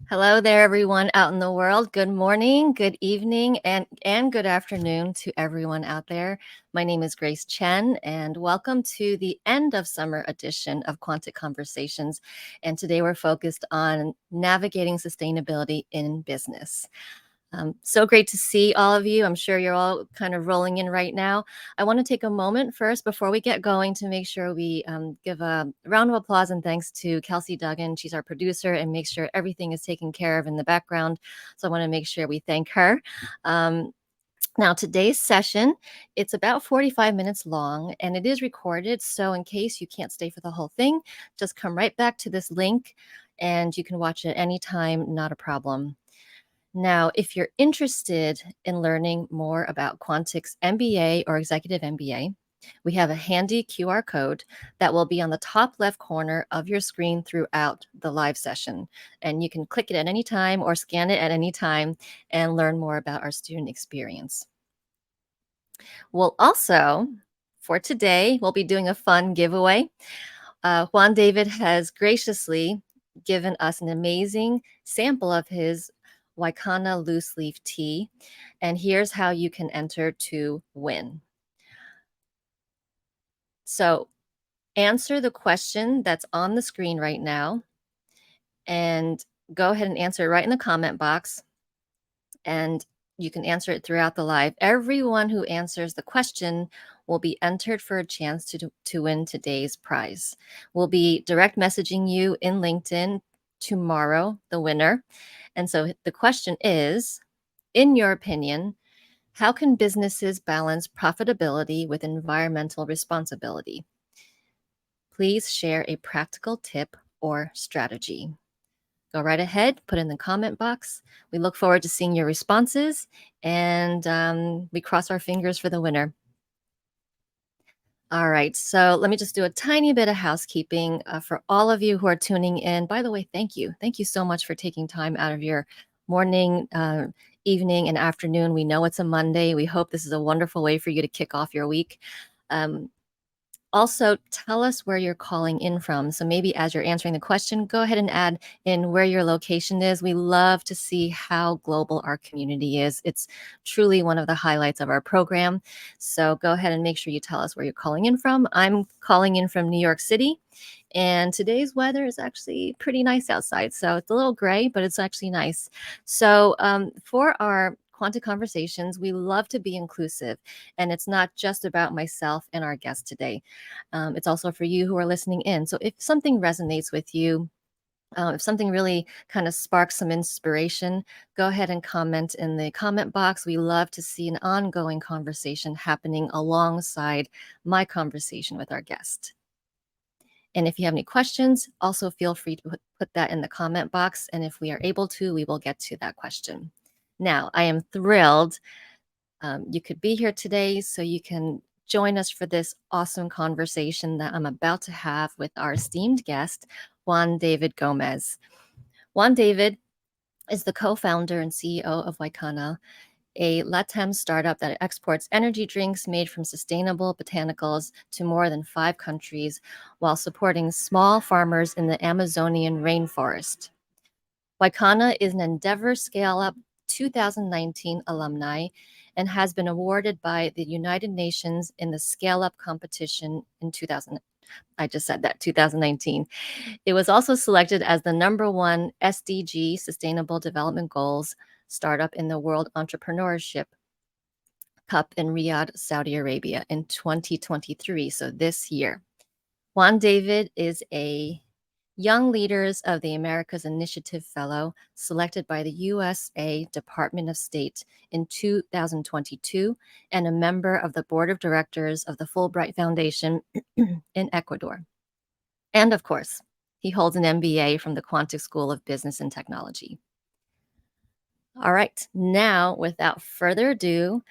Hello there, everyone out in the world. Good morning, good evening, and good afternoon to everyone out there. My name is Grace Chen, and welcome to the end of summer edition of Quantic Conversations. And today we're focused on navigating sustainability in business. So great to see all of you. I'm sure you're all kind of rolling in right now. I want to take a moment first before we get going to make sure we give a round of applause and thanks to Kelsey Duggan. She's our producer and makes sure everything is taken care of in the background. So I want to make sure we thank her. Now, today's session, it's about 45 minutes long and it is recorded. So in case you can't stay for the whole thing, just come right back to this link and you can watch it anytime, not a problem. Now, if you're interested in learning more about Quantic's MBA or Executive MBA, we have a handy QR code that will be on the top left corner of your screen throughout the live session. And you can click it at any time or scan it at any time and learn more about our student experience. We'll also, for today, we'll be doing a fun giveaway. Juan David has graciously given us an amazing sample of his Waykana loose leaf tea. And here's how you can enter to win. So answer the question that's on the screen right now and go ahead and answer it right in the comment box. And you can answer it throughout the live. Everyone who answers the question will be entered for a chance to win today's prize. We'll be direct messaging you in LinkedIn tomorrow, the winner. And so the question is, in your opinion, how can businesses balance profitability with environmental responsibility? Please share a practical tip or strategy. Go right ahead, put in the comment box. We look forward to seeing your responses, and we cross our fingers for the winner. All right, so let me just do a tiny bit of housekeeping for all of you who are tuning in. By the way, thank you. Thank you so much for taking time out of your morning, evening, and afternoon. We know it's a Monday. We hope this is a wonderful way for you to kick off your week. Also, tell us where you're calling in from. So maybe as you're answering the question, go ahead and add in where your location is. We love to see how global our community is. It's truly one of the highlights of our program. So go ahead and make sure you tell us where you're calling in from. I'm calling in from New York City, and today's weather is actually pretty nice outside. So it's a little gray, but it's actually nice. So for our Quantic Conversations, we love to be inclusive, and it's not just about myself and our guest today. It's also for you who are listening in. So if something resonates with you, if something really kind of sparks some inspiration, go ahead and comment in the comment box. We love to see an ongoing conversation happening alongside my conversation with our guest. And if you have any questions, also feel free to put that in the comment box. And if we are able to, we will get to that question. Now, I am thrilled you could be here today so you can join us for this awesome conversation that I'm about to have with our esteemed guest, Juan David Gomez. Juan David is the co-founder and CEO of Waykana, a LATAM startup that exports energy drinks made from sustainable botanicals to more than 5 countries while supporting small farmers in the Amazonian rainforest. Waykana is an Endeavor Scale-Up 2019 alumni and has been awarded by the United Nations in the Scale-Up competition in 2019. It was also selected as the #1 SDG Sustainable Development Goals startup in the World Entrepreneurship Cup in Riyadh, Saudi Arabia in 2023, so this year. Juan David is a Young Leaders of the Americas Initiative Fellow, selected by the USA Department of State in 2022, and a member of the Board of Directors of the Fulbright Foundation in Ecuador. And of course, he holds an MBA from the Quantic School of Business and Technology. All right, now, without further ado,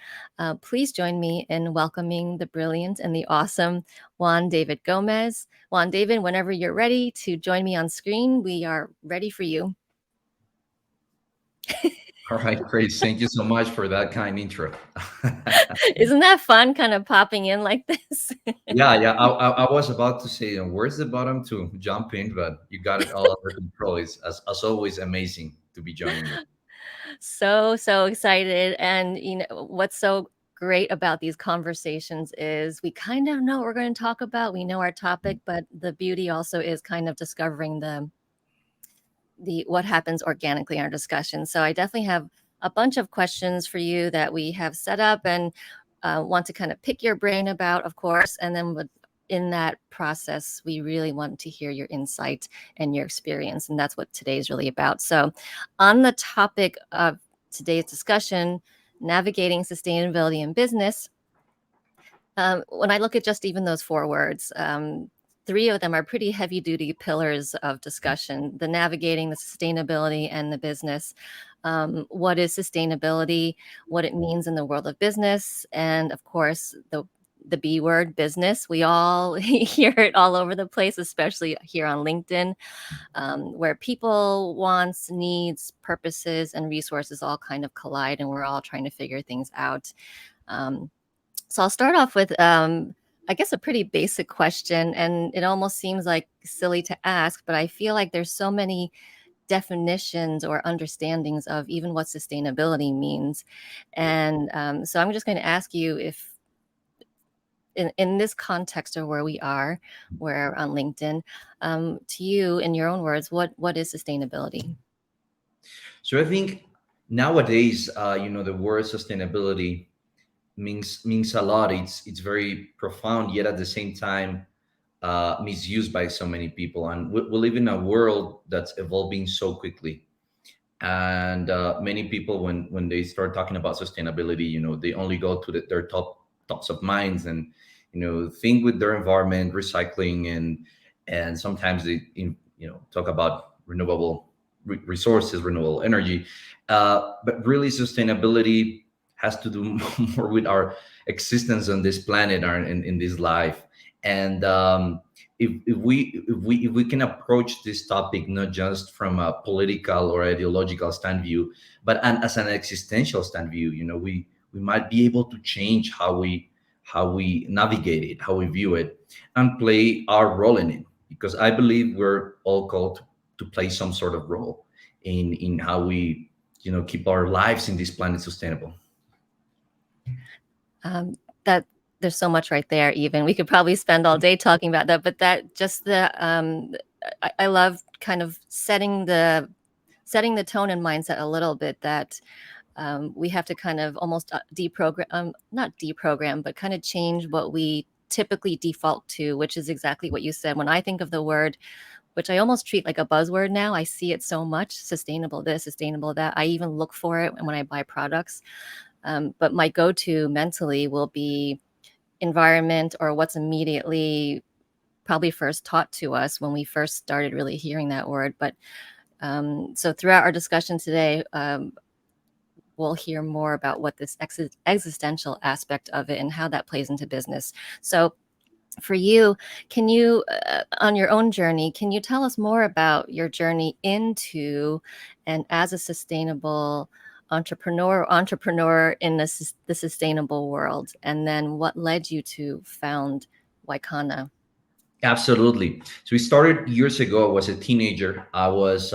please join me in welcoming the brilliant and the awesome Juan David Gomez. Juan David, whenever you're ready to join me on screen, we are ready for you. All right, great. Thank you so much for that kind intro. Isn't that fun, kind of popping in like this? Yeah. I was about to say, where's the button to jump in, but you got it all under control. It's as always amazing. to be joining you. So excited. And what's so great about these conversations is we kind of know what we're going to talk about. We know our topic, but the beauty also is kind of discovering the what happens organically in our discussion. So I definitely have a bunch of questions for you that we have set up and want to kind of pick your brain about, of course. And then in that process, we really want to hear your insight and your experience. And that's what today is really about. So on the topic of today's discussion, navigating sustainability in business, when I look at just even those four words, three of them are pretty heavy duty pillars of discussion: the navigating, the sustainability, and the business. What is sustainability, what it means in the world of business, and of course, the B word, business. We all hear it all over the place, especially here on LinkedIn, where people, wants, needs, purposes, and resources all kind of collide, and we're all trying to figure things out. So I'll start off with, I guess, a pretty basic question, and it almost seems like silly to ask, but I feel like there's so many definitions or understandings of even what sustainability means. And so I'm just going to ask you if, in this context of where we are, where on LinkedIn, to you, in your own words, what is sustainability? So I think nowadays, the word sustainability means a lot. It's very profound, yet at the same time misused by so many people. And we live in a world that's evolving so quickly. And many people, when they start talking about sustainability, they only go to their tops of minds, and think with their environment, recycling, and sometimes they talk about renewable resources, renewable energy. But really, sustainability has to do more with our existence on this planet, or in this life. And if we can approach this topic not just from a political or ideological stand view, but as an existential stand view, we might be able to change how we navigate it, how we view it, and play our role in it. Because I believe we're all called to play some sort of role in how we keep our lives in this planet sustainable. That there's so much right there. Even we could probably spend all day talking about that, but that just I love kind of setting the tone and mindset a little bit, that we have to kind of almost deprogram, not deprogram, but kind of change what we typically default to, which is exactly what you said. When I think of the word, which I almost treat like a buzzword now, I see it so much: sustainable this, sustainable that. I even look for it when I buy products. But my go-to mentally will be environment, or what's immediately probably first taught to us when we first started really hearing that word. But so throughout our discussion today, we'll hear more about what this existential aspect of it and how that plays into business. So for you, can you, on your own journey, can you tell us more about your journey into and as a sustainable entrepreneur in the sustainable world, and then what led you to found Waykana? Absolutely. So we started years ago. I was a teenager. I was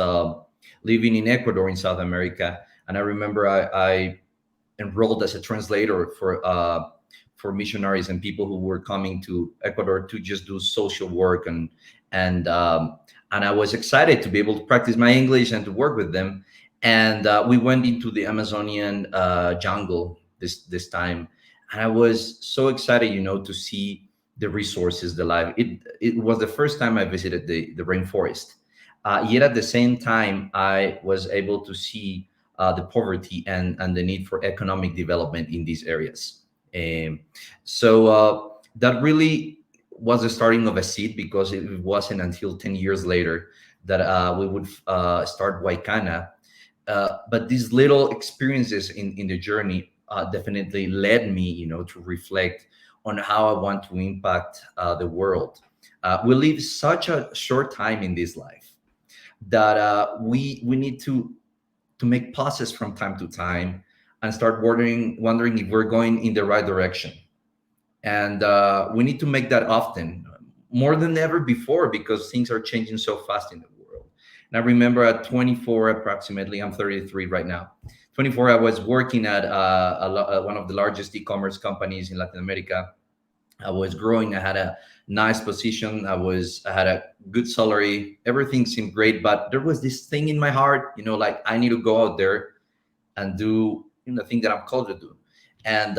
living in Ecuador in South America, and I remember I enrolled as a translator for missionaries and people who were coming to Ecuador to just do social work, and I was excited to be able to practice my English and to work with them. And we went into the Amazonian jungle this time, and I was so excited, to see the resources, the life. It was the first time I visited the rainforest. Yet at the same time, I was able to see the poverty and the need for economic development in these areas. So that really was the starting of a seed, because it wasn't until 10 years later that we would start Waykana. But these little experiences in the journey definitely led me, to reflect on how I want to impact the world. We live such a short time in this life that we need to make pauses from time to time and start wondering if we're going in the right direction. And we need to make that often, more than ever before, because things are changing so fast in the world. And I remember at 24, approximately, I'm 33 right now. 24, I was working at one of the largest e-commerce companies in Latin America. I was growing. I had a nice position. I had a good salary. Everything seemed great, but there was this thing in my heart, like I need to go out there and do the thing that I'm called to do. And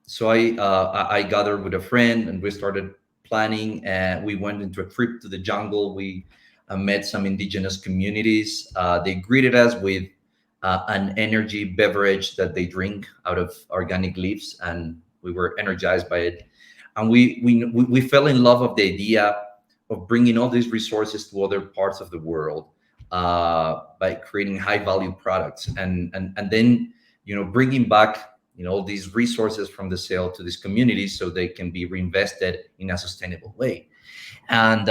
so I gathered with a friend and we started planning. And we went into a trip to the jungle. We met some indigenous communities. They greeted us with an energy beverage that they drink out of organic leaves, and we were energized by it. And we fell in love of the idea of bringing all these resources to other parts of the world, by creating high value products, and then bringing back all these resources from the sale to these communities so they can be reinvested in a sustainable way. And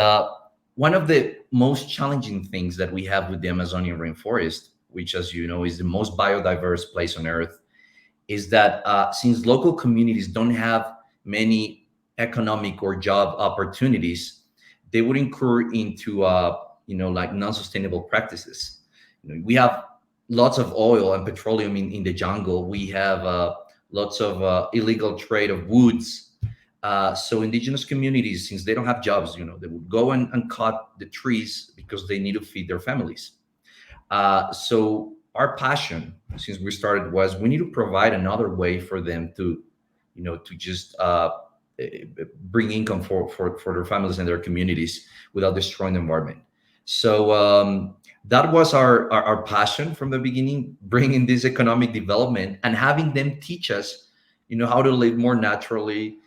one of the most challenging things that we have with the Amazonian rainforest, which, as you know, is the most biodiverse place on earth, is that since local communities don't have many economic or job opportunities, they would incur into like non-sustainable practices. We have lots of oil and petroleum in the jungle. We have lots of illegal trade of woods. So indigenous communities, since they don't have jobs, they would go and cut the trees because they need to feed their families. So our passion, since we started, was we need to provide another way for them to just bring income for their families and their communities without destroying the environment. So that was our passion from the beginning, bringing this economic development and having them teach us, how to live more naturally,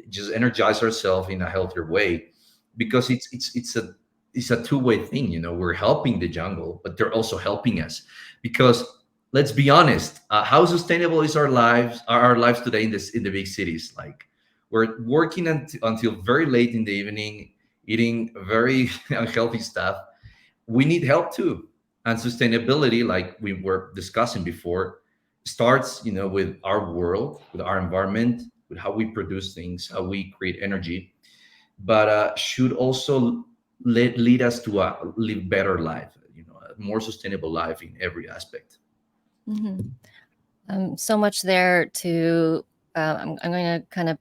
just energize ourselves in a healthier way, because it's a two-way thing. We're helping the jungle, but they're also helping us, because let's be honest, how sustainable is our lives today in the big cities? Like, we're working until very late in the evening, eating very unhealthy stuff. We need help too. And sustainability, like we were discussing before, starts with our world, with our environment, with how we produce things, how we create energy, but should also lead us to a live better life, a more sustainable life in every aspect. So much there to I'm going to kind of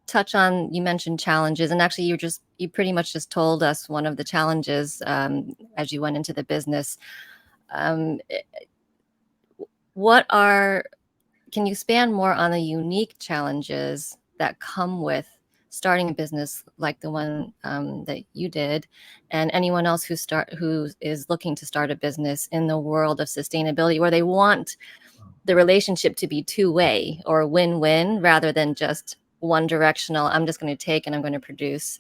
touch on. You mentioned challenges, and actually you pretty much just told us one of the challenges as you went into the business. Can you expand more on the unique challenges that come with starting a business like the one that you did, and anyone else who is looking to start a business in the world of sustainability, where they want the relationship to be two-way or win-win rather than just one directional? I'm just going to take and I'm going to produce.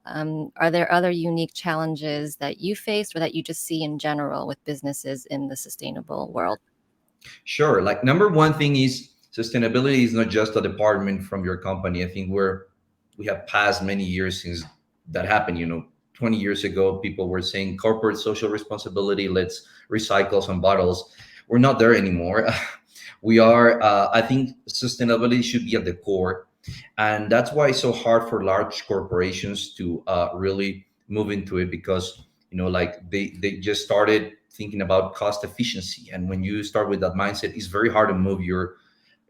Are there other unique challenges that you faced or that you just see in general with businesses in the sustainable world? Sure. Like, number one thing is sustainability is not just a department from your company. I think we have passed many years since that happened. 20 years ago, people were saying corporate social responsibility, let's recycle some bottles. We're not there anymore. We are, I think sustainability should be at the core. And that's why it's so hard for large corporations to really move into it, because, like they just started thinking about cost efficiency. And when you start with that mindset, it's very hard to move your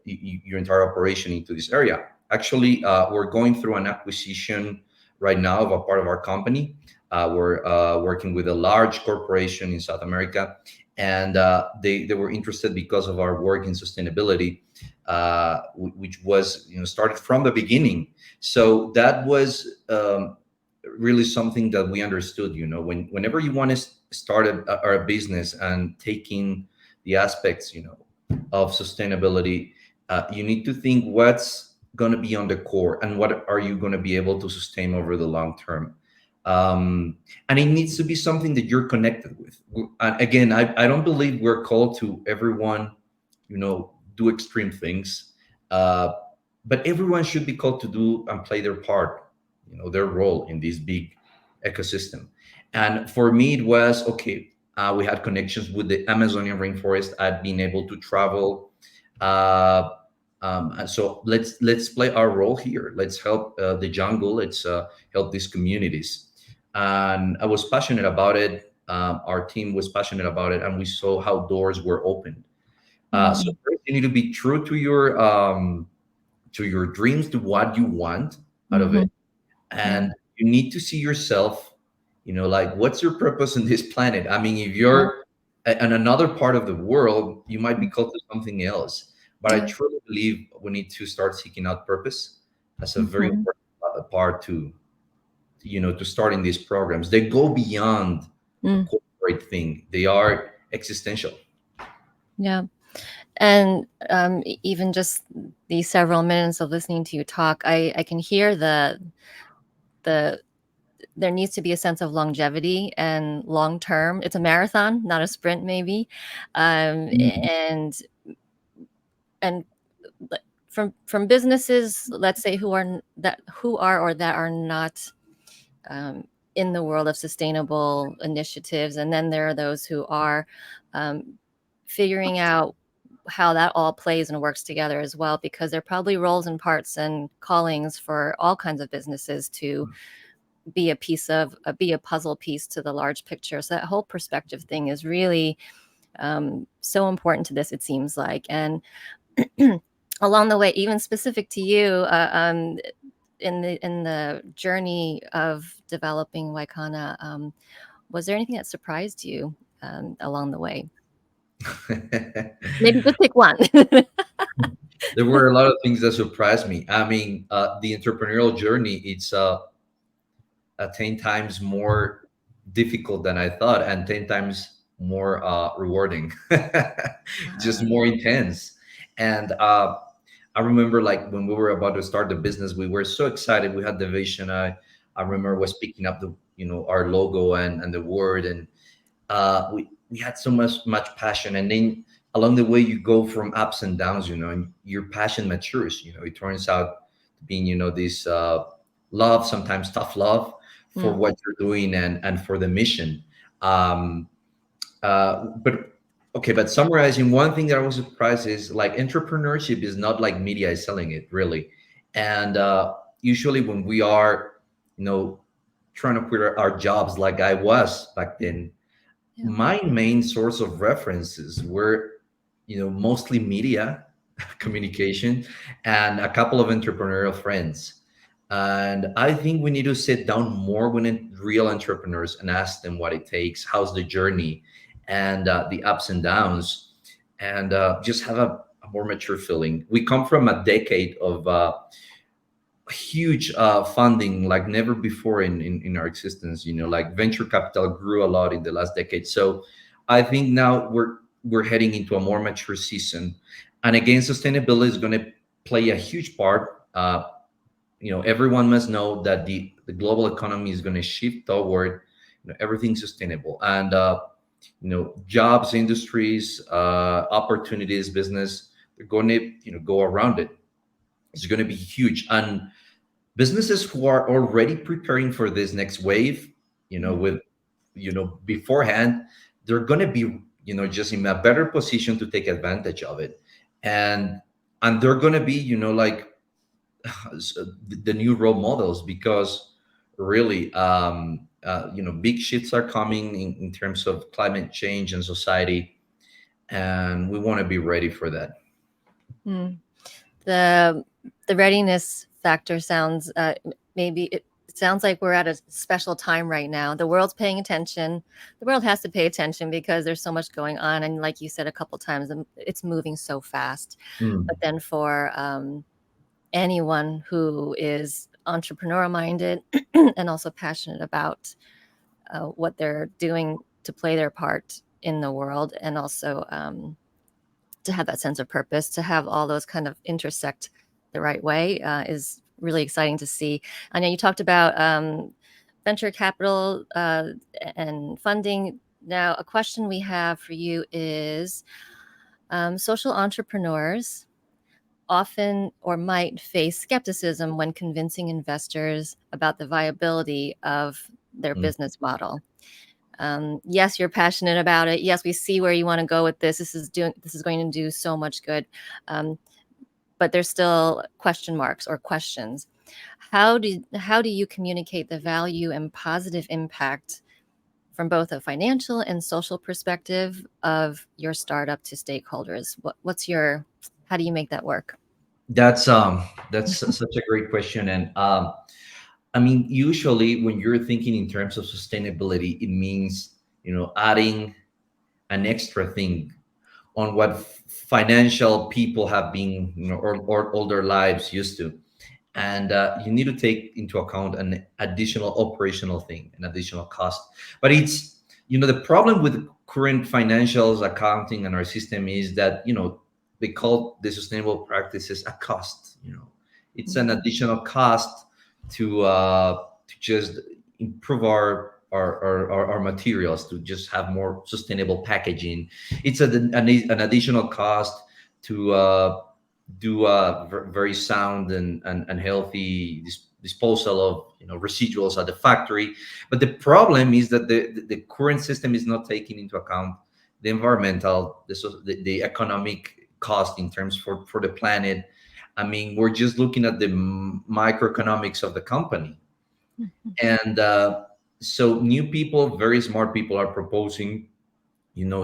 entire operation into this area. Actually, we're going through an acquisition right now of a part of our company. We're working with a large corporation in South America, and they were interested because of our work in sustainability, which was started from the beginning. So that was really something that we understood. Whenever you want to start a business and taking the aspects of sustainability, you need to think what's going to be on the core and what are you going to be able to sustain over the long term. And it needs to be something that you're connected with. And again, I don't believe we're called to everyone, do extreme things, but everyone should be called to do and play their part, their role in this big ecosystem. And for me, it was okay. We had connections with the Amazonian rainforest. I'd been able to travel. And so let's play our role here. Let's help the jungle. Let's help these communities. And I was passionate about it. our team was passionate about it, and we saw how doors were opened. So Mm, first you need to be true to your dreams, to what you want out of it, mhm, yeah, and you need to see yourself, like what's your purpose in this planet. I mean, if yeah, you're in another part of the world, you might be mm, called to something else. But I yeah, truly believe we need to start seeking out purpose as a very mhm, important part to starting these programs. They go beyond a mm, corporate thing. They are existential. yeah. And even just these several minutes of listening to you talk, I can hear the there needs to be a sense of longevity and long term. It's a marathon, not a sprint, maybe. Um, Mhm. and and from businesses, let's say who are or that are not um, in the world of sustainable initiatives, and then there are those who are um, figuring out how that all plays and works together as well, because there are probably roles and parts and callings for all kinds of businesses to be a puzzle piece to the large picture. So that whole perspective thing is really so important to this, it seems like. And along the way, even specific to you, in the journey of developing Waykana, was there anything that surprised you along the way? Maybe just pick one. There were a lot of things that surprised me. I mean, the entrepreneurial journey, it's 10 times more difficult than I thought, and 10 times more rewarding, just more intense. And I remember, like, when we were about to start the business, we were so excited. We had the vision. I remember was picking up our logo and the word, and we had so much passion. And then along the way, you go from ups and downs, and your passion matures. It turns out being this love, sometimes tough love, for Mm, what you're doing and for the mission. um but okay, but summarizing, one thing that I was surprised is, like, entrepreneurship is not like media is selling it, really. And usually when we are you know trying to quit our jobs, like I was back then, yeah. my main source of references were mostly media communication and a couple of entrepreneurial friends. And I think we need to sit down more with real entrepreneurs and ask them what it takes, how's the journey, and the ups and downs, and just have a more mature feeling. We come from a decade of huge funding like never before in our existence. Like, venture capital grew a lot in the last decade. So I think now we're heading into a more mature season. And again, sustainability is going to play a huge part. Everyone must know that the global economy is going to shift toward everything sustainable. And jobs, industries, opportunities, business, they're going to go around it. It's going to be huge. And businesses who are already preparing for this next wave, Mm, with beforehand, they're going to be just in a better position to take advantage of it. And they're going to be like the new role models, because really, big shifts are coming in terms of climate change and society, and we want to be ready for that. mm. The readiness factor sounds maybe it sounds like we're at a special time right now. The world's paying attention. The world has to pay attention because there's so much going on, and like you said a couple times, it's moving so fast. But Mm. then for anyone who is entrepreneurial minded and also passionate about what they're doing to play their part in the world, and also to have that sense of purpose, to have all those kind of intersect the right way is really exciting to see. I know you talked about venture capital and funding. Now, a question we have for you is social entrepreneurs often or might face skepticism when convincing investors about the viability of their Mm. business model. Yes, you're passionate about it. Yes, we see where you want to go with this. This is going to do so much good. Um, but there's still question marks or questions. How do you communicate the value and positive impact from both a financial and social perspective of your startup to stakeholders? How do you make that work? That's such a great question. And I mean, usually when you're thinking in terms of sustainability, it means, adding an extra thing on what financial people have been, or all their lives used to. And you need to take into account an additional operational thing, an additional cost. But it's, the problem with current financials, accounting, and our system is that, they call the sustainable practices a cost. It's an additional cost to just improve our materials, to just have more sustainable packaging. It's an additional cost to do a very sound and healthy disposal of residuals at the factory. But the problem is that the current system is not taking into account the environmental, the economic cost in terms for the planet. I mean, we're just looking at the microeconomics of the company. And so new people, very smart people, are proposing,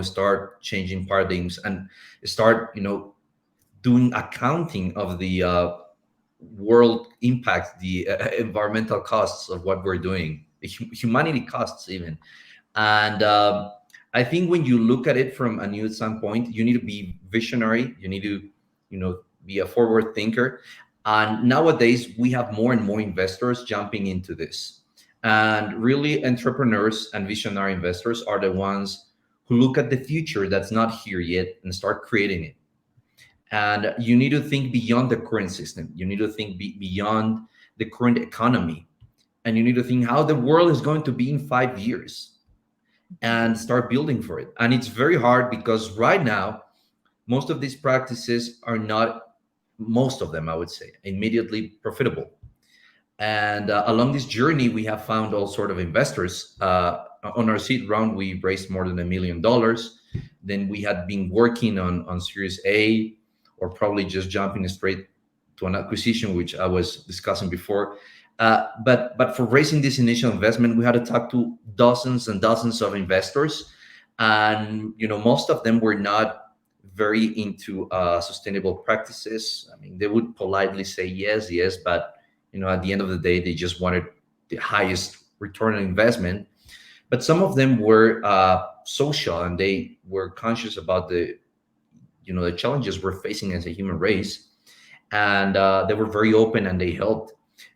start changing paradigms and start, doing accounting of the world impact, the environmental costs of what we're doing, the humanity costs even. And I think when you look at it from a new standpoint, you need to be visionary. You need to, be a forward thinker. And nowadays, we have more and more investors jumping into this. And really, entrepreneurs and visionary investors are the ones who look at the future that's not here yet and start creating it. And you need to think beyond the current system. You need to think beyond the current economy. And you need to think how the world is going to be in 5 years and start building for it. And it's very hard because right now, most of these practices are not, most of them, I would say, immediately profitable. And along this journey, we have found all sort of investors. On our seed round, we raised more than $1 million. Then we had been working on Series A, or probably just jumping straight to an acquisition, which I was discussing before. But for raising this initial investment, we had to talk to dozens and dozens of investors, and most of them were not very into sustainable practices. I mean, they would politely say yes, yes, but at the end of the day, they just wanted the highest return on investment. But some of them were social, and they were conscious about the challenges we're facing as a human race, and they were very open and they helped.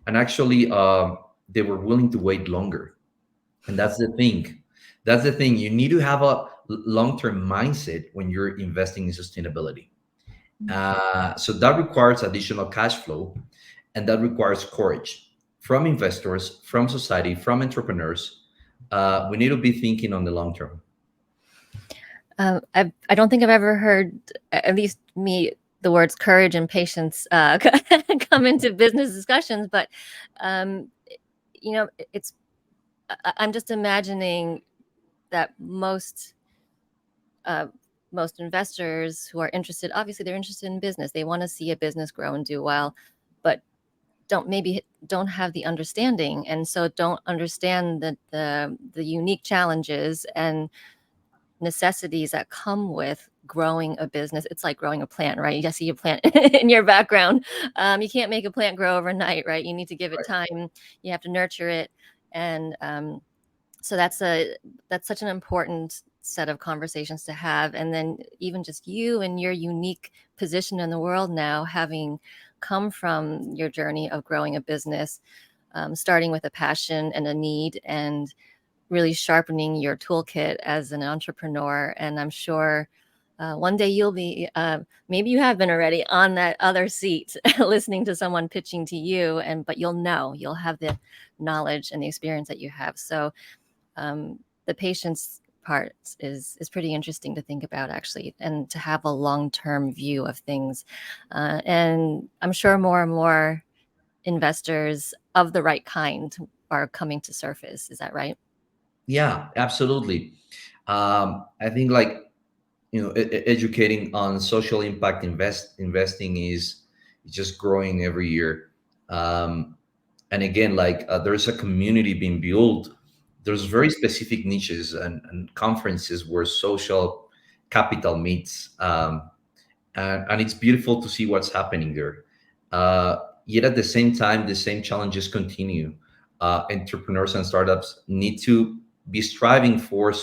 And actually, they were willing to wait longer. And that's the thing. You need to have a long-term mindset when you're investing in sustainability. So that requires additional cash flow, and that requires courage from investors, from society, from entrepreneurs. We need to be thinking on the long term. I don't think I've ever heard, at least me, the words courage and patience come into business discussions. But it's I'm just imagining that most investors who are interested, obviously they're interested in business. They want to see a business grow and do well, but don't have the understanding, and so don't understand the unique challenges and necessities that come with growing a business. It's like growing a plant, right? You see a plant in your background. You can't make a plant grow overnight, right? You need to give it time. You have to nurture it, and so that's such an important set of conversations to have. And then even just you and your unique position in the world now, having come from your journey of growing a business, starting with a passion and a need, and really sharpening your toolkit as an entrepreneur. And I'm sure one day you'll be, maybe you have been already on that other seat listening to someone pitching to you, but you'll have the knowledge and the experience that you have. So the patience part is pretty interesting to think about, actually, and to have a long-term view of things. And I'm sure more and more investors of the right kind are coming to surface. Is that right? Yeah, absolutely. I think, like, educating on social impact investing is just growing every year. And again, like, there's a community being built there's very specific niches and conferences where social capital meets, and it's beautiful to see what's happening there. Yet at the same time, the same challenges continue. Entrepreneurs and startups need to be striving for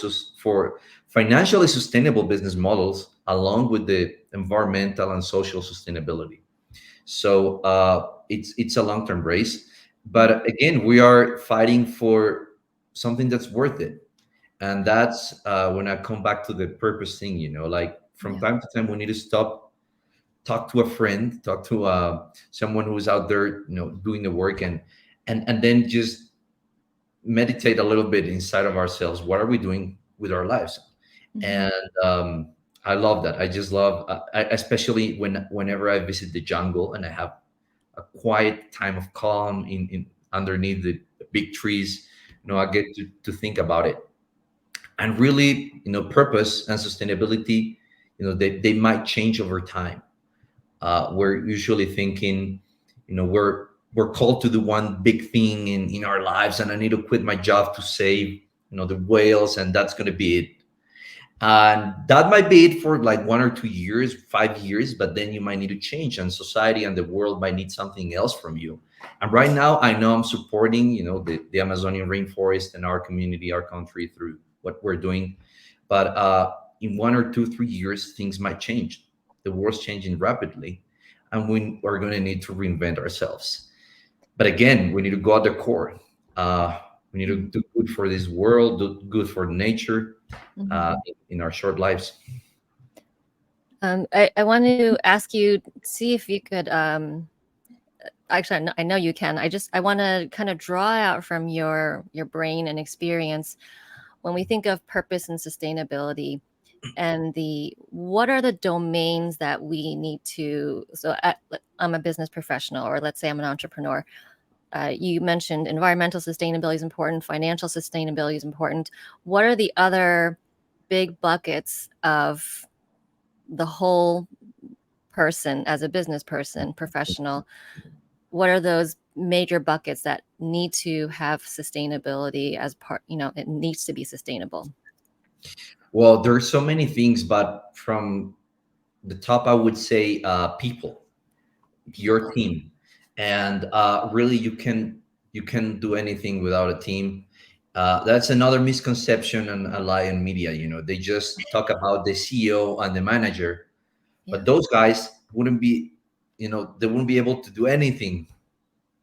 financially sustainable business models along with the environmental and social sustainability. So it's a long term race, but again, we are fighting for something that's worth it, and that's when I come back to the purpose thing. Like from Yeah. time to time, we need to stop, talk to a friend, talk to someone who's out there, doing the work, and then just meditate a little bit inside of ourselves. What are we doing with our lives? Mhm. And I love that. I just love, especially whenever I visit the jungle and I have a quiet time of calm in underneath the big trees. I get to think about it, and really, purpose and sustainability. They might change over time. We're usually thinking, we're called to do one big thing in our lives, and I need to quit my job to save, the whales, and that's going to be it. And that might be it for like 1 or 2 years, 5 years, but then you might need to change, and society and the world might need something else from you. And right now, I know I'm supporting, the Amazonian rainforest and our community, our country, through what we're doing. But in 1 or 2, 3 years, things might change. The world's changing rapidly, and we are going to need to reinvent ourselves. But again, we need to go at the core. We need to Mhm. do good for this world, do good for nature, Mhm. in our short lives. I wanted to ask you, see if you could, actually, I know you can. I want to kind of draw out from your brain and experience when we think of purpose and sustainability, and what are the domains that we need to. I'm a business professional, or let's say I'm an entrepreneur. You mentioned environmental sustainability is important, financial sustainability is important. What are the other big buckets of the whole person as a business person, professional? What are those major buckets that need to have sustainability as part, it needs to be sustainable? Well, there's so many things, but from the top, I would say people, your People. team, and really, you can do anything without a team. That's another misconception and a lie in media. They just talk about the CEO and the manager, Yeah. but those guys wouldn't be, they wouldn't be able to do anything,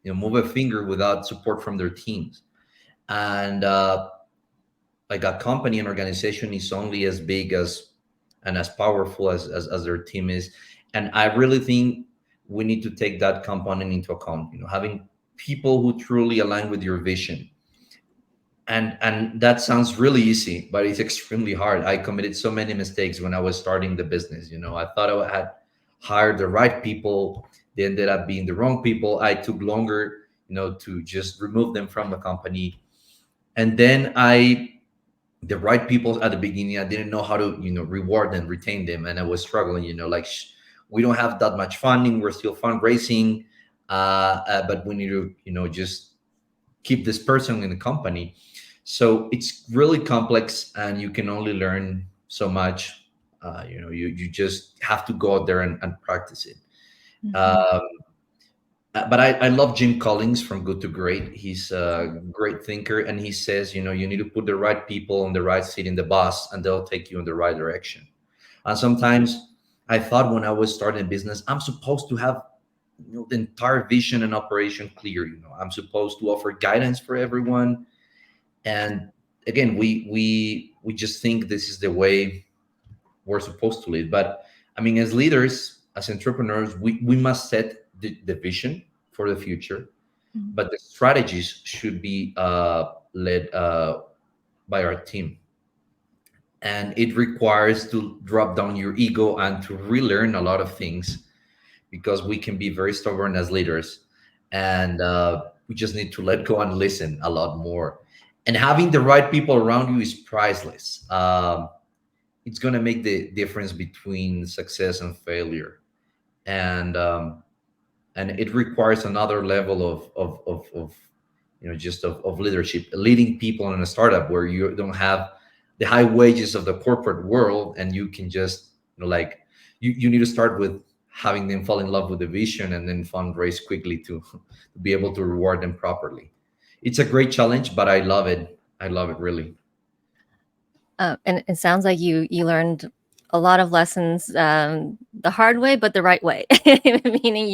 move a finger without support from their teams. And like a company and organization is only as big as and as powerful as their team is. And I really think we need to take that component into account, having people who truly align with your vision. And that sounds really easy, but it's extremely hard. I committed so many mistakes when I was starting the business. I thought I had hired the right people. They ended up being the wrong people. I took longer, to just remove them from the company. And then the right people at the beginning, I didn't know how to, reward and retain them, and I was struggling. Like, we don't have that much funding, we're still fundraising, but we need to, just keep this person in the company. So it's really complex, and you can only learn so much. You just have to go out there and practice it. Mhm. Um, but I love Jim Collins from Good to Great. He's a great thinker, and he says, you need to put the right people on the right seat in the bus, and they'll take you in the right direction. And sometimes I thought when I was starting a business, I'm supposed to have, the entire vision and operation clear. I'm supposed to offer guidance for everyone. And again, we just think this is the way we're supposed to lead. But I mean, as leaders, as entrepreneurs, we must set the vision for the future, Mhm. but the strategies should be led by our team. And it requires to drop down your ego and to relearn a lot of things, because we can be very stubborn as leaders, and we just need to let go and listen a lot more. And having the right people around you is priceless. It's going to make the difference between success and failure. And it requires another level of just of leadership, leading people in a startup where you don't have the high wages of the corporate world, and you can just like you need to start with having them fall in love with the vision and then fundraise quickly to be able to reward them properly. It's a great challenge, but I love it. I love it really. And it sounds like you learned a lot of lessons the hard way, but the right way, meaning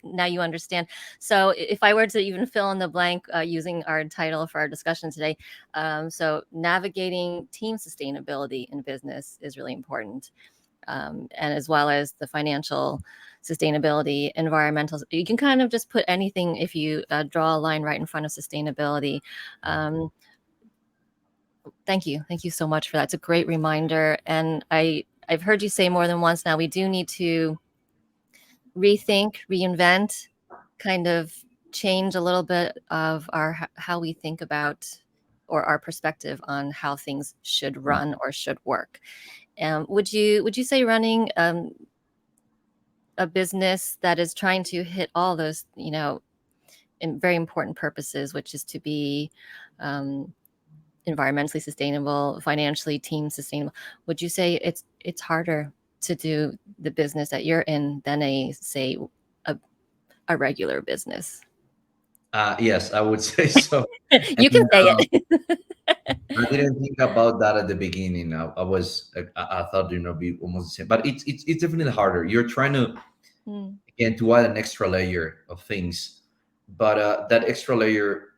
now you understand. So if I were to even fill in the blank using our title for our discussion today, so navigating team sustainability in business is really important, and as well as the financial sustainability, environmental. You can kind of just put anything if you draw a line right in front of sustainability. Thank you so much for that. It's a great reminder, and I've heard you say more than once now, we do need to rethink, reinvent, kind of change a little bit of how we think about, or our perspective on how things should run or should work. Would you say running a business that is trying to hit all those very important purposes, which is to be environmentally sustainable, financially team sustainable, would you say it's harder to do the business that you're in than a regular business? Yes, I would say so. You can And say it. I didn't think about that at the beginning. I thought be almost the same, but it's definitely harder. You're trying to Mm, again to add an extra layer of things, but that extra layer,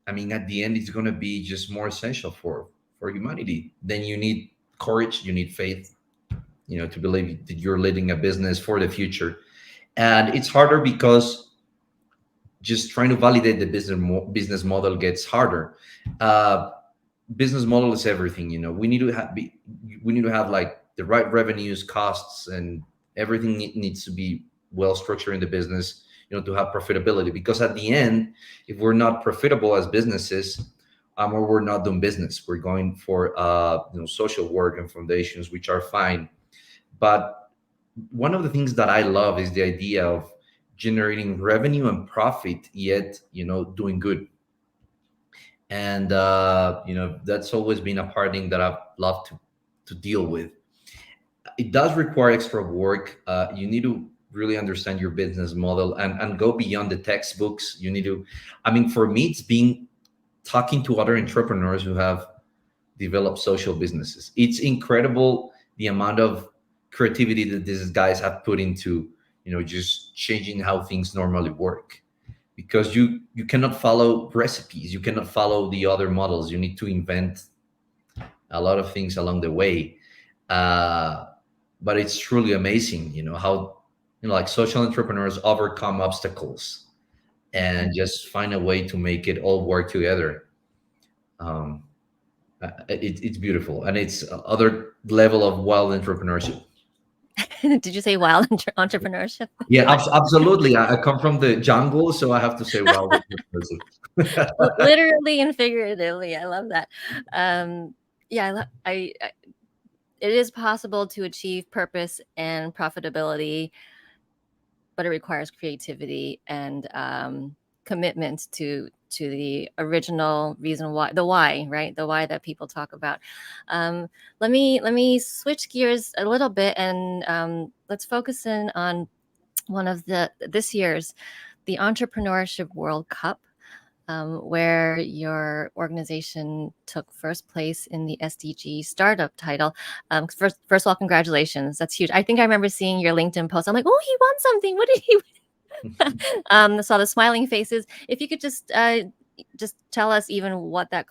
I mean, at the end, it's going to be just more essential for humanity. Then you need courage, you need faith, to believe that you're leading a business for the future, and it's harder because just trying to validate the business model gets harder. Uh, Business model is everything. We need to have like the right revenues, costs, and everything needs to be well structured in the business, to have profitability. Because at the end, if we're not profitable as businesses, or we're not doing business, we're going for social work and foundations, which are fine. But one of the things that I love is the idea of generating revenue and profit, yet doing good. And that's always been a part thing that I've loved to deal with. It does require extra work. You need to really understand your business model and go beyond the textbooks. You need to, I mean, for me, it's being talking to other entrepreneurs who have developed social businesses. It's incredible the amount of creativity that these guys have put into just changing how things normally work, because you cannot follow recipes, you cannot follow the other models, you need to invent a lot of things along the way. uh, but it's truly amazing how like social entrepreneurs overcome obstacles and just find a way to make it all work together. um, it's beautiful, and it's other level of wild entrepreneurship. Did you say wild entrepreneurship? Yeah, absolutely. I come from the jungle, so I have to say wild entrepreneurship. Literally and figuratively. I love that. Yeah, it is possible to achieve purpose and profitability, but it requires creativity and commitment to the original reason why, the why, right? The why that people talk about. Um, let me switch gears a little bit, and let's focus in on one of this year's the Entrepreneurship World Cup, where your organization took first place in the SDG Startup title. First of all, congratulations. That's huge. I think I remember seeing your LinkedIn post. I'm like, oh, he won something. What did he win? Saw the smiling faces. If you could just tell us even what that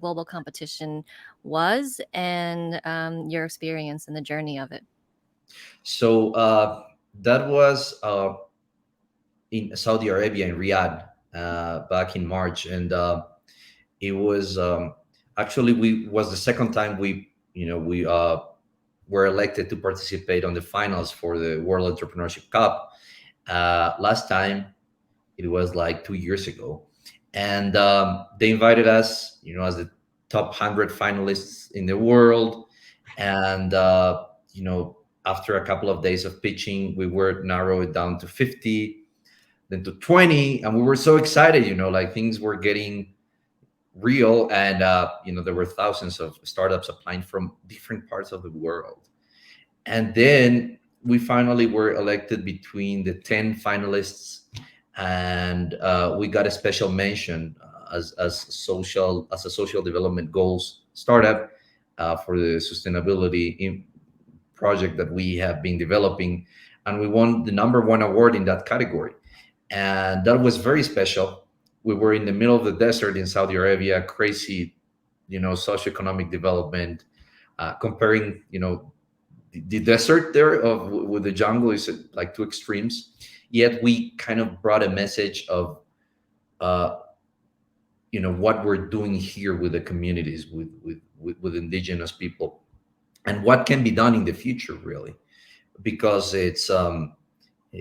global competition was, and your experience and the journey of it. So that was in Saudi Arabia, in Riyadh, back in March, and it was actually we was the second time we were elected to participate on the finals for the World Entrepreneurship Cup. Last time it was like 2 years ago, and they invited us, as the top 100 finalists in the world, and after a couple of days of pitching, we were narrowed down to 50. then to 20, and we were so excited, like things were getting real. And there were thousands of startups applying from different parts of the world. And then we finally were elected between the 10 finalists, and we got a special mention as a social development goals startup for the sustainability project that we have been developing, and we won the number one award in that category. And that was very special. We were in the middle of the desert in Saudi Arabia, crazy, socioeconomic development, comparing, the desert there with the jungle is like two extremes. Yet we kind of brought a message of, uh, what we're doing here with the communities, with indigenous people, and what can be done in the future, really, because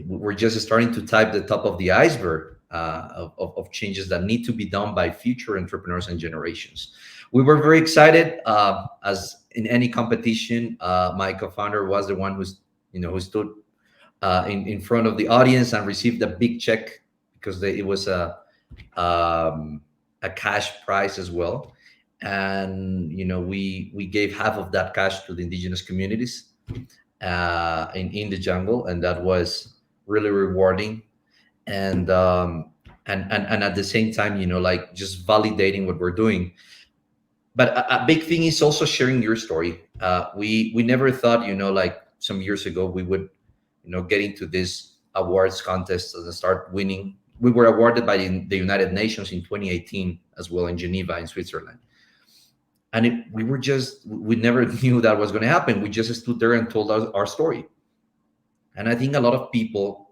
we're just starting to type the top of the iceberg of changes that need to be done by future entrepreneurs and generations. We were very excited. As in any competition, my co-founder was the one who stood in front of the audience and received a big check, because it was a cash prize as well. And we gave half of that cash to the indigenous communities in the jungle, and that was really rewarding. And at the same time, like just validating what we're doing. But a big thing is also sharing your story. We never thought, like some years ago, we would get into this awards contest and start winning. We were awarded by the United Nations in 2018 as well, in Geneva, in Switzerland. And we never knew that was going to happen. We just stood there and told our story. And I think a lot of people,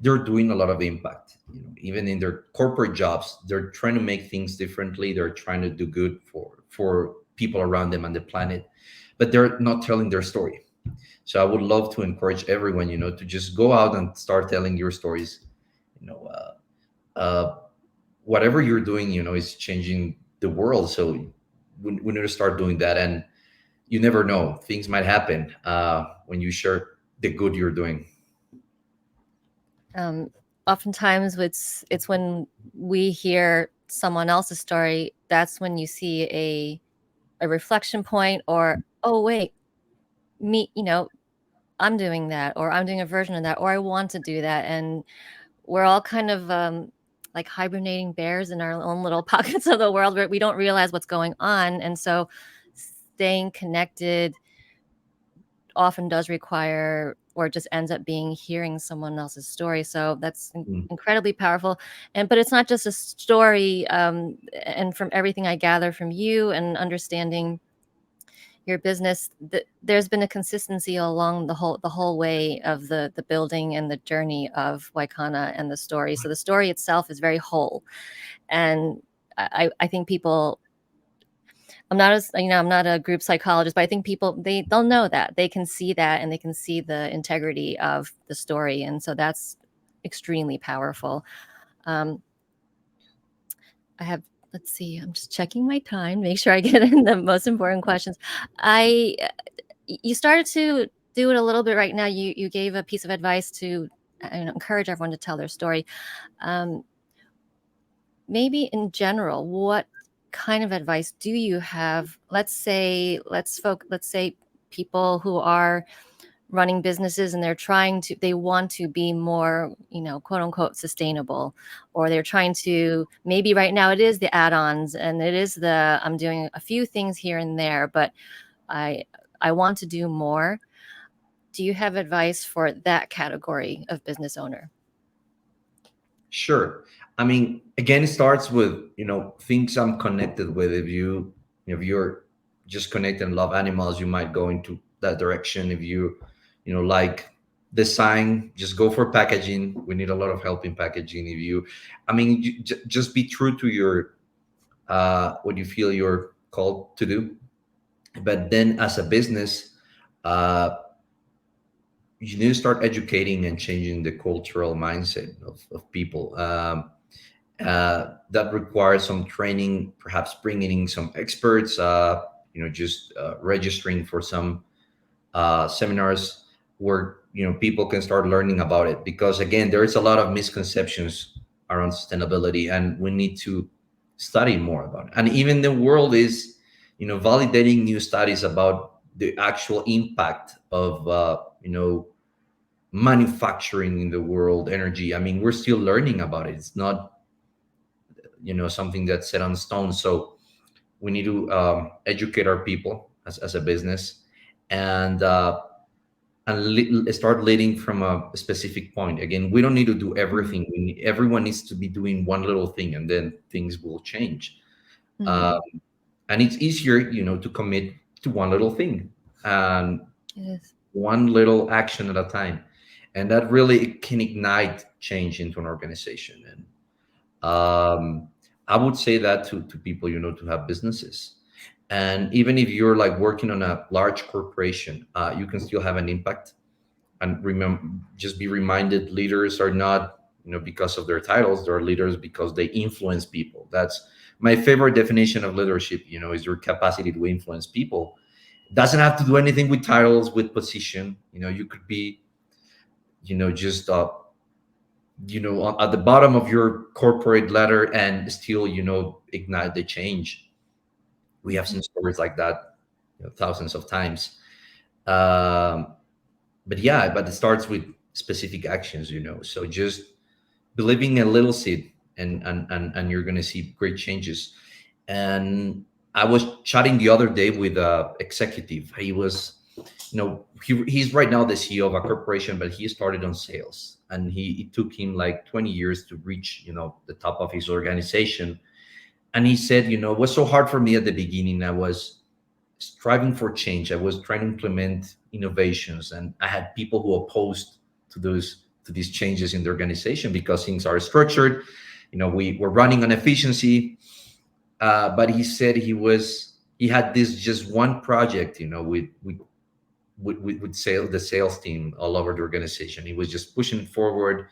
they're doing a lot of impact, even in their corporate jobs. They're trying to make things differently. They're trying to do good for people around them and the planet, but they're not telling their story. So I would love to encourage everyone, to just go out and start telling your stories. Uh, whatever you're doing, is changing the world. So we need to start doing that. And you never know, things might happen when you share the good you're doing. Oftentimes it's when we hear someone else's story, that's when you see a reflection point, or, oh wait, me, I'm doing that, or I'm doing a version of that, or I want to do that. And we're all kind of like hibernating bears in our own little pockets of the world, where we don't realize what's going on. And so staying connected often does require, or just ends up being, hearing someone else's story. So that's incredibly powerful. But it's not just a story. And from everything I gather from you and understanding your business, there's been a consistency along the whole way of the building and the journey of Waykana and the story. So the story itself is very whole. And I think people, I'm not a group psychologist, but I think people, they'll know that, they can see that, and they can see the integrity of the story. And so that's extremely powerful. I have, let's see, I'm just checking my time, make sure I get in the most important questions. You started to do it a little bit right now. You gave a piece of advice to encourage everyone to tell their story. Maybe in general, what kind of advice do you have? Let's say people who are running businesses and they want to be more, quote unquote, sustainable, or they're trying to, maybe right now it is the add-ons and it is I'm doing a few things here and there, but I want to do more. Do you have advice for that category of business owner? Sure. I mean, again, it starts with, things I'm connected with. If you're just connected and love animals, you might go into that direction. If like design, just go for packaging. We need a lot of help in packaging. Just be true to your, what you feel you're called to do. But then as a business, you need to start educating and changing the cultural mindset of people. That requires some training, perhaps bringing in some experts, just registering for some seminars. where people can start learning about it, because again, there is a lot of misconceptions around sustainability, and we need to study more about it. And even the world is validating new studies about the actual impact of manufacturing in the world energy. I mean, we're still learning about it. It's not something that's set on stone. So we need to educate our people as a business, and start leading from a specific point. Again, we don't need to do everything. Everyone needs to be doing one little thing, and then things will change. Mm-hmm. uh, and it's easier to commit to one little thing, and Yes. one little action at a time, and that really can ignite change into an organization. And I would say that to people to have businesses. And even if you're like working on a large corporation, you can still have an impact. And remember, just be reminded, leaders are not because of their titles. They're leaders because they influence people. That's my favorite definition of leadership, is your capacity to influence people. It doesn't have to do anything with titles, with position. You could be just at the bottom of your corporate ladder and still ignite the change. We have some stories like that thousands of times. um, but yeah, but it starts with specific actions, so just believing a little seed, and you're going to see great changes. And I was chatting the other day with a executive. He was he's right now the CEO of a corporation, but he started on sales, and it took him like 20 years to reach the top of his organization. And he said, it was so hard for me at the beginning. I was striving for change. I was trying to implement innovations, and I had people who opposed to these changes in the organization because things are structured. We were running on efficiency. But he said he had this just one project, with the sales team all over the organization. He was just pushing it forward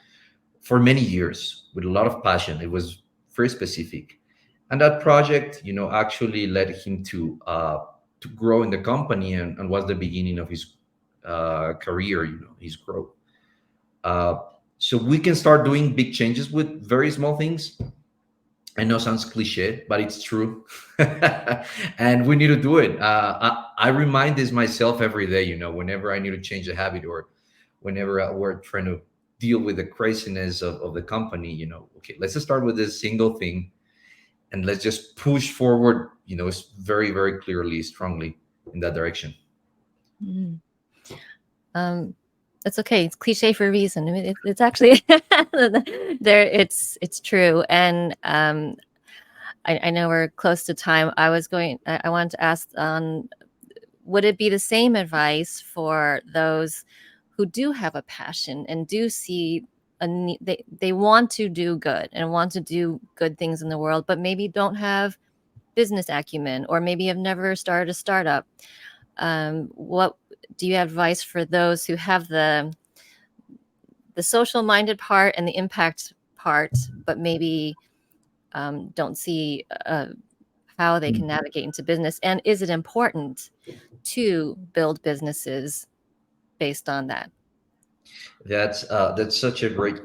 for many years with a lot of passion. It was very specific, and that project, actually led him to grow in the company, and was the beginning of his career, his growth. Uh, so we can start doing big changes with very small things. I know it sounds cliche, but it's true. And we need to do it. I remind this myself every day, whenever I need to change a habit, or whenever we're trying to deal with the craziness of the company, okay, let's just start with this single thing, and let's just push forward, very, very clearly, strongly in that direction. Mhm. It's okay. It's cliche for a reason. I mean, it's actually there. It's true. And I know we're close to time. I wanted to ask on, would it be the same advice for those who do have a passion and do see a need, they want to do good and want to do good things in the world, but maybe don't have business acumen, or maybe have never started a startup? What do you have advice for those who have the social minded part and the impact part, but maybe don't see how they can navigate into business? And is it important to build businesses based on that? That's such a great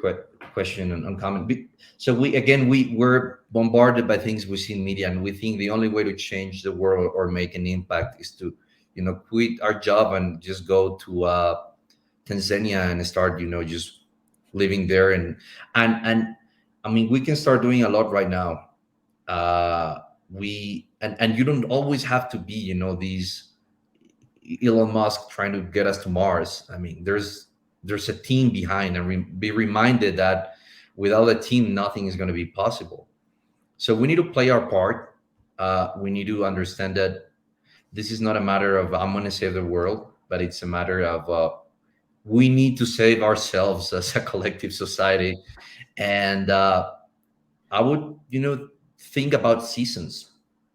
question and comment. So we're bombarded by things we see in media, and we think the only way to change the world or make an impact is to quit our job and just go to Tanzania and start just living there. And I mean, we can start doing a lot right now. We and you don't always have to be these Elon Musk trying to get us to Mars. I mean, there's a team behind, and be reminded that without a team, nothing is going to be possible. So we need to play our part. We need to understand that this is not a matter of I'm going to save the world, but it's a matter of we need to save ourselves as a collective society. And I would think about seasons.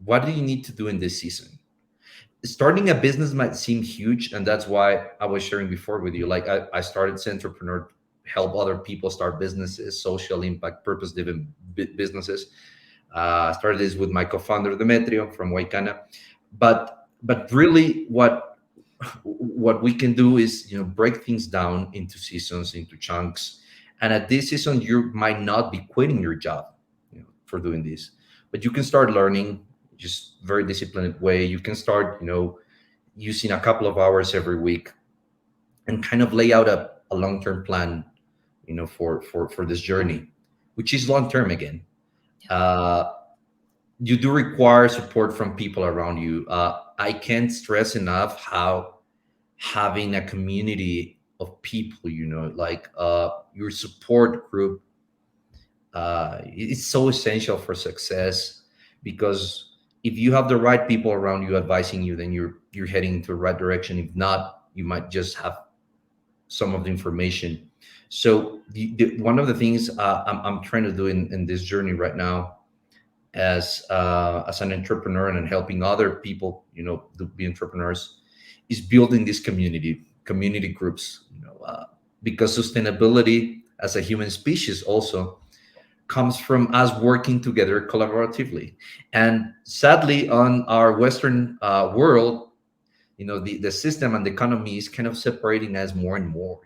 What do you need to do in this season? Starting a business might seem huge, and that's why I was sharing before with you. Like I started as entrepreneur, help other people start businesses, social impact, purpose-driven businesses. Started this with my co-founder Demetrio from Waykana. But really, what what we can do is, break things down into seasons, into chunks. And at this season, you might not be quitting your job, for doing this, but you can start learning just very disciplined way. You can start, using a couple of hours every week and kind of lay out a long-term plan, for this journey, which is long term again. uh, you do require support from people around you. I can't stress enough how having a community of people, like your support group, it's so essential for success. Because if you have the right people around you advising you, then you're heading into the right direction. If not, you might just have some of the information. So one of the things I'm trying to do in this journey right now, as an entrepreneur and helping other people, to be entrepreneurs, is building this community groups. Because sustainability as a human species also comes from us working together collaboratively. And sadly, on our Western world, the system and the economy is kind of separating us more and more.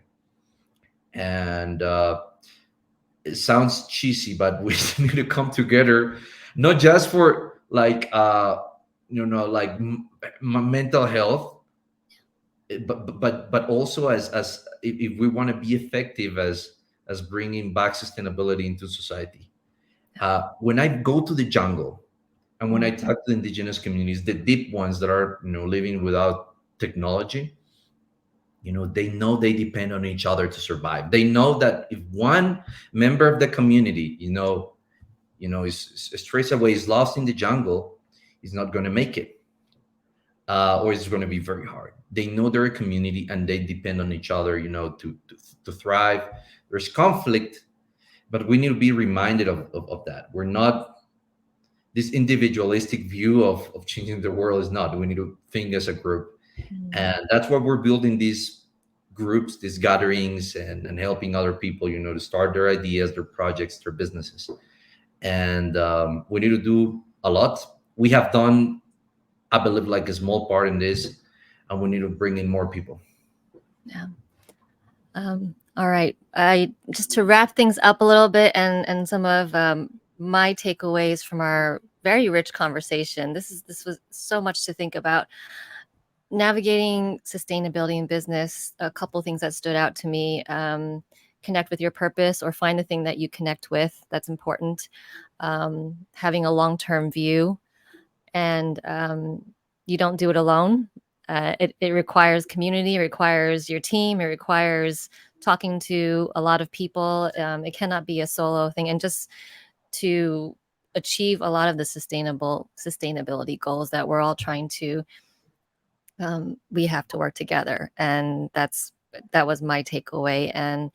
And it sounds cheesy, but we need to come together, not just for like like mental health, but also as if we want to be effective as bringing back sustainability into society. When I go to the jungle and when I talk to the indigenous communities, the deep ones that are living without technology, they know they depend on each other to survive. They know that if one member of the community, is straight away, is lost in the jungle, is not going to make it, or it's going to be very hard. They know they're a community and they depend on each other, to thrive. There's conflict, but we need to be reminded of that. We're not, this individualistic view of changing the world is not. We need to think as a group. And that's why we're building these groups, these gatherings, and helping other people, to start their ideas, their projects, their businesses. And we need to do a lot. We have done, I believe, like a small part in this, and we need to bring in more people. Yeah. All right. I just to wrap things up a little bit, and some of my takeaways from our very rich conversation. This was so much to think about. Navigating sustainability in business. A couple things that stood out to me. Connect with your purpose, or find the thing that you connect with. That's important. Having a long-term view, and you don't do it alone. It requires community, it requires your team, it requires talking to a lot of people. It cannot be a solo thing. And just to achieve a lot of the sustainability goals that we're all trying to, we have to work together. And that was my takeaway. And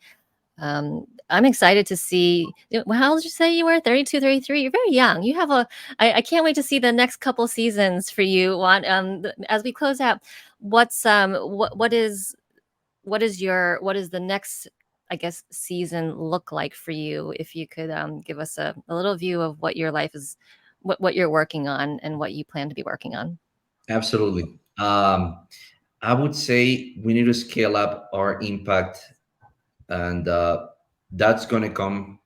I'm excited to see. How old did you say you were? 32, 33. You're very young. You have I can't wait to see the next couple seasons for you. Juan. As we close out, what is the next, I guess, season look like for you? If you could give us a little view of what your life is, what you're working on, and what you plan to be working on. Absolutely. I would say we need to scale up our impact, and that's going to come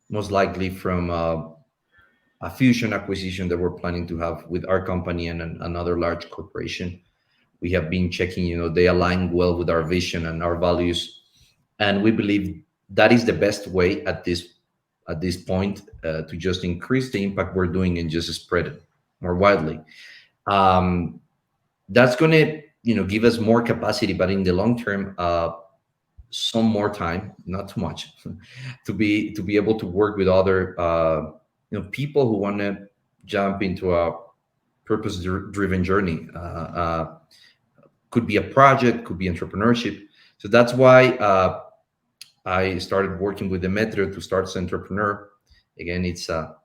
most likely from a fusion acquisition that we're planning to have with our company and another large corporation. We have been checking, they align well with our vision and our values, and we believe that is the best way at this point, to just increase the impact we're doing and just spread it more widely. Um, that's going to, give us more capacity, but in the long term, some more time, not too much, to be able to work with other people who want to jump into a purpose driven journey. Could be a project, could be entrepreneurship. So that's why I started working with the Metro to start as entrepreneur. Again, it's a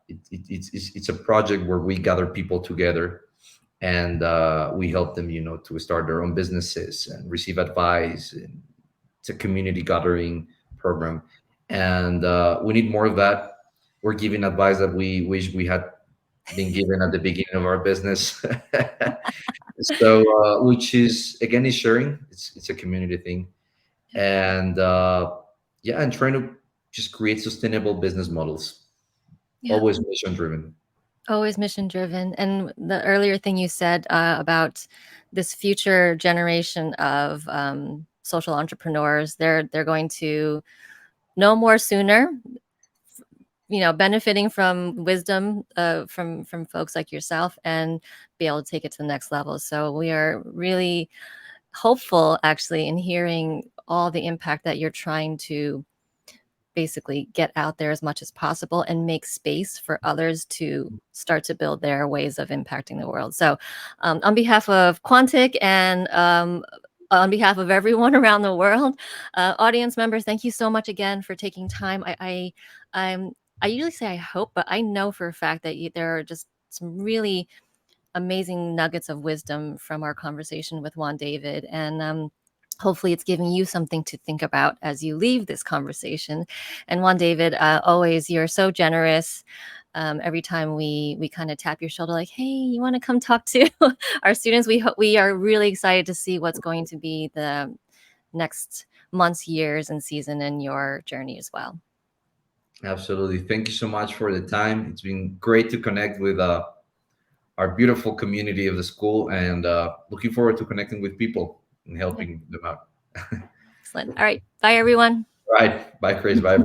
project where we gather people together, and we help them, to start their own businesses and receive advice. And it's a community gathering program, and we need more of that. We're giving advice that we wish we had been given at the beginning of our business. So, which is again is sharing. It's a community thing, and yeah, and trying to just create sustainable business models, Yeah. always mission driven. Always mission driven. And the earlier thing you said about this future generation of social entrepreneurs, they're going to know more sooner, benefiting from wisdom from folks like yourself, and be able to take it to the next level. So we are really hopeful, actually, in hearing all the impact that you're trying to basically get out there as much as possible and make space for others to start to build their ways of impacting the world. So, on behalf of Quantic and on behalf of everyone around the world, audience members, thank you so much again for taking time. I usually say I hope, but I know for a fact that there are just some really amazing nuggets of wisdom from our conversation with Juan David. And hopefully it's giving you something to think about as you leave this conversation. And Juan David, always, you're so generous. Every time we kind of tap your shoulder, like, hey, you want to come talk to our students? We are really excited to see what's going to be the next months, years, and season in your journey as well. Absolutely. Thank you so much for the time. It's been great to connect with our beautiful community of the school, and looking forward to connecting with people and Yeah, helping them out. excellent. All right. Bye, everyone. All right. Bye, Chris. Bye.